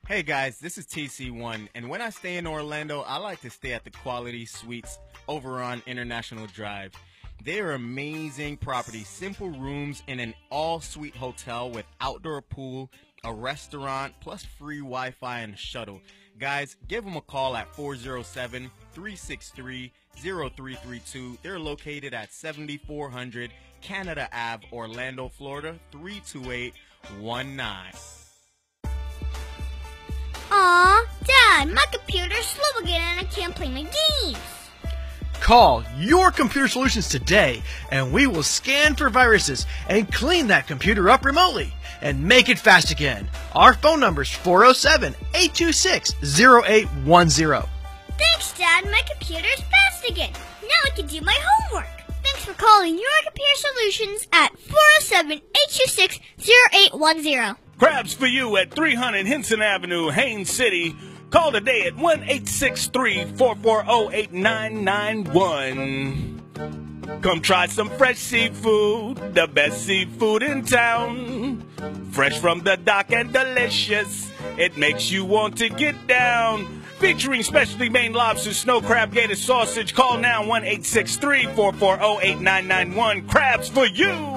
Hey guys, this is TC1, and when I stay in Orlando, I like to stay at the Quality Suites over on International Drive. They are amazing properties, simple rooms in an all-suite hotel with outdoor pool, a restaurant, plus free Wi-Fi and a shuttle. Guys, give them a call at 407-363-0332. They're located at 7400 Canada Ave, Orlando, Florida, 32819. Aw, Dad, my computer's slow again and I can't play my games. Call Your Computer Solutions today, and we will scan for viruses and clean that computer up remotely and make it fast again. Our phone number is 407-826-0810. Thanks, Dad. My computer's fast again. Now I can do my homework. Thanks for calling Your Computer Solutions at 407-826-0810. Crabs for you at 300 Henson Avenue, Haines City. Call today at 1-863-440-8991. Come try some fresh seafood, the best seafood in town. Fresh from the dock and delicious, it makes you want to get down. Featuring specialty Maine lobster, snow crab, gator sausage. Call now 1-863-440-8991. Crabs for you!